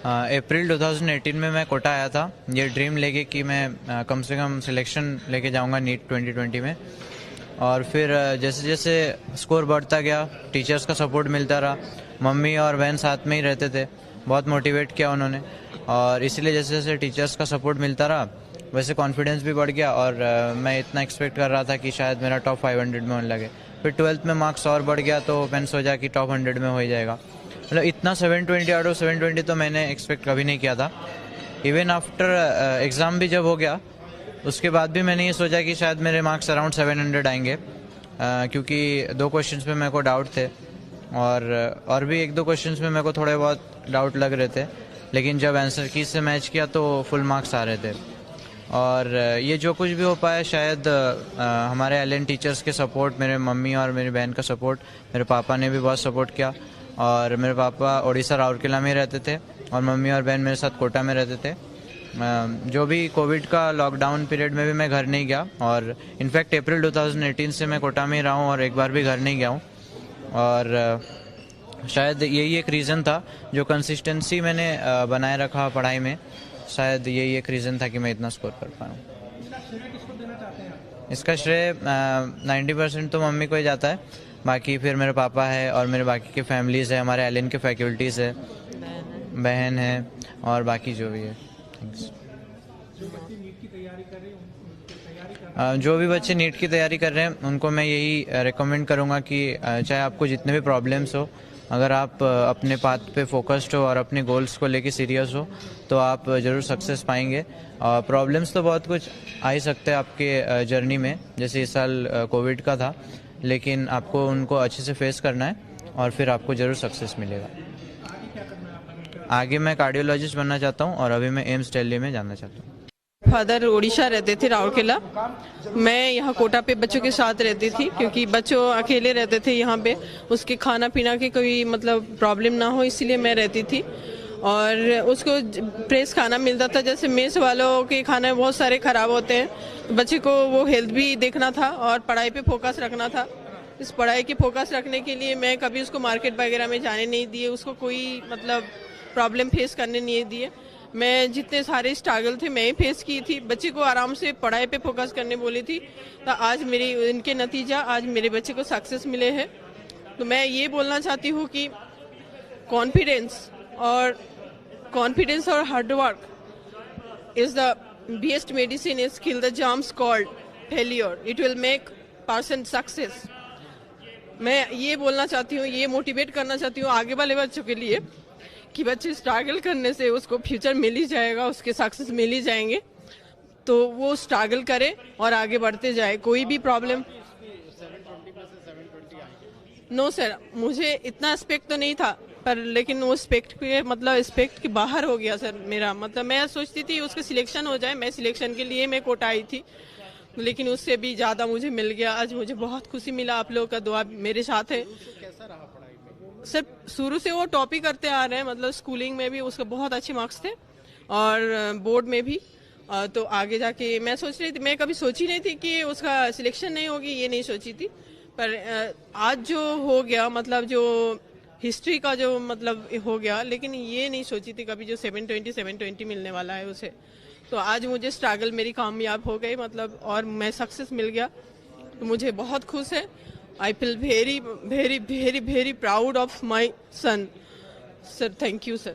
अप्रैल 2018 में मैं कोटा आया था ये ड्रीम लेके कि मैं कम से कम सिलेक्शन लेके जाऊंगा नीट 2020 में। और फिर जैसे जैसे स्कोर बढ़ता गया, टीचर्स का सपोर्ट मिलता रहा, मम्मी और बहन साथ में ही रहते थे, बहुत मोटिवेट किया उन्होंने। और इसलिए जैसे जैसे टीचर्स का सपोर्ट मिलता रहा वैसे कॉन्फिडेंस भी बढ़ गया और मैं इतना एक्सपेक्ट कर रहा था कि शायद मेरा टॉप 500 में होने लगे। फिर 12th में मार्क्स और बढ़ गया तो मैंने सोचा कि टॉप 100 में हो ही जाएगा। मतलब इतना 720 आउट ऑफ 720 तो मैंने एक्सपेक्ट कभी नहीं किया था। इवन आफ्टर एग्ज़ाम भी जब हो गया उसके बाद भी मैंने ये सोचा कि शायद मेरे मार्क्स अराउंड 700 आएंगे, क्योंकि 2 क्वेश्चंस में मेरे को डाउट थे और भी 1-2 क्वेश्चंस में मेरे को थोड़े बहुत डाउट लग रहे थे, लेकिन जब आंसर की से मैच किया तो फुल मार्क्स आ रहे थे। और ये जो कुछ भी हो पाया शायद हमारे एलएन टीचर्स के सपोर्ट, मेरे मम्मी और मेरी बहन का सपोर्ट, मेरे पापा ने भी बहुत सपोर्ट किया। और मेरे पापा उड़ीसा राउरकेला में रहते थे और मम्मी और बहन मेरे साथ कोटा में रहते थे। जो भी कोविड का लॉकडाउन पीरियड में भी मैं घर नहीं गया और इनफैक्ट अप्रैल 2018 से मैं कोटा में ही रहा हूँ और एक बार भी घर नहीं गया हूँ। और शायद यही एक रीज़न था जो कंसिस्टेंसी मैंने बनाए रखा पढ़ाई में, शायद यही एक रीज़न था कि मैं इतना स्कोर कर पाया हूँ। इसका श्रेय 90% तो मम्मी को ही जाता है, बाकी फिर मेरे पापा है और मेरे बाकी के फैमिलीज़ है, हमारे एलएन के फैकल्टीज़ है, बहन है और बाकी जो भी है। थैंक्स। जो भी बच्चे नीट की तैयारी कर रहे हैं उनको मैं यही रिकमेंड करूँगा कि चाहे आपको जितने भी प्रॉब्लम्स हो, अगर आप अपने पाथ पे फोकस्ड हो और अपने गोल्स को लेके सीरियस हो तो आप ज़रूर सक्सेस पाएंगे। प्रॉब्लम्स तो बहुत कुछ आ ही सकते हैं आपके जर्नी में, जैसे इस साल कोविड का था, लेकिन आपको उनको अच्छे से फेस करना है और फिर आपको ज़रूर सक्सेस मिलेगा। आगे मैं कार्डियोलॉजिस्ट बनना चाहता हूँ और अभी मैं एम्स दिल्ली में जाना चाहता हूँ। फादर उड़ीसा रहते थे, राउरकेला। मैं यहाँ कोटा पे बच्चों के साथ रहती थी क्योंकि बच्चों अकेले रहते थे यहाँ पे, उसके खाना पीना की कोई मतलब प्रॉब्लम ना हो इसलिए मैं रहती थी। और उसको फ्रेश खाना मिलता था, जैसे मेस वालों के खाने बहुत सारे खराब होते हैं। बच्चे को वो हेल्थ भी देखना था और पढ़ाई पे फोकस रखना था। इस पढ़ाई के फोकस रखने के लिए मैं कभी उसको मार्केट वगैरह में जाने नहीं दिए, उसको कोई मतलब प्रॉब्लम फेस करने नहीं दिए। मैं जितने सारे स्ट्रगल थे मैं ही फेस की थी, बच्चे को आराम से पढ़ाई पे फोकस करने बोली थी, तो आज मेरी इनके नतीजा आज मेरे बच्चे को सक्सेस मिले हैं। तो मैं ये बोलना चाहती हूँ कि कॉन्फिडेंस और hard work is the best medicine is kill the germs called failure, it will make person success. मैं ये बोलना चाहती हूँ, ये मोटिवेट करना चाहती हूँ आगे वाले बच्चों के लिए कि बच्चे स्ट्रगल करने से उसको फ्यूचर मिल ही जाएगा, उसके सक्सेस मिल ही जाएंगे। तो वो स्ट्रगल करे और आगे बढ़ते जाए। कोई भी प्रॉब्लम नो सर, मुझे इतना एक्सपेक्ट तो नहीं था, पर लेकिन वो एक्सपेक्ट के मतलब एक्सपेक्ट के बाहर हो गया सर मेरा। मतलब मैं सोचती थी उसका सिलेक्शन हो जाए, मैं सिलेक्शन के लिए मैं कोटा आई थी, लेकिन उससे भी ज़्यादा मुझे मिल गया। आज मुझे बहुत खुशी मिला, आप लोगों का दुआ मेरे साथ है। सर शुरू से वो टॉप ही करते आ रहे हैं, मतलब स्कूलिंग में भी उसके बहुत अच्छे मार्क्स थे और बोर्ड में भी। तो आगे जाके मैं सोच रही थी, मैं कभी सोची नहीं थी कि उसका सिलेक्शन नहीं होगी, ये नहीं सोची थी। पर आज जो हो गया, मतलब जो हिस्ट्री का जो मतलब हो गया, लेकिन ये नहीं सोची थी कभी जो 720 मिलने वाला है उसे। तो आज मुझे स्ट्रगल मेरी कामयाब हो गई, मतलब और मैं सक्सेस मिल गया, तो मुझे बहुत खुश है। I feel very, very, very, very proud of my son. Sir, thank you, sir.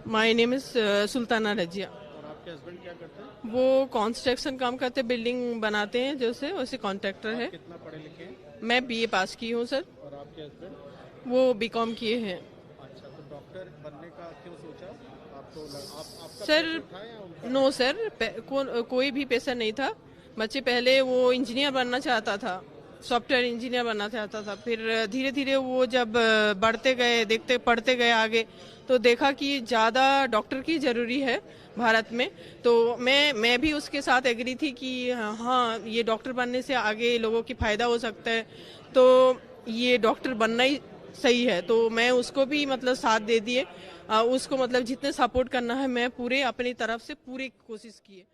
My name is Sultana Razia. और आपके हस्बैंड क्या करते हैं? वो कंस्ट्रक्शन काम करते हैं, बिल्डिंग बनाते हैं, जैसे वैसे कॉन्ट्रैक्टर है। कितना पढ़े लिखे हैं? मैं बीए पास की हूँ सर। और आपके हस्बैंड? वो बीकॉम किए हैं। अच्छा, तो डॉक्टर बनने का क्यों सोचा? आपको आपका सर नो सर, कोई भी पैसा नहीं था। बच्चे पहले वो इंजीनियर बनना चाहता था, सॉफ्टवेयर इंजीनियर बनना चाहता था। फिर धीरे धीरे वो जब बढ़ते गए, देखते पढ़ते गए आगे, तो देखा कि ज़्यादा डॉक्टर की ज़रूरी है भारत में। तो मैं भी उसके साथ एग्री थी कि हाँ, ये डॉक्टर बनने से आगे लोगों की फ़ायदा हो सकता है, तो ये डॉक्टर बनना ही सही है। तो मैं उसको भी मतलब साथ दे दिए, उसको मतलब जितने सपोर्ट करना है मैं पूरे अपनी तरफ से पूरी कोशिश की है।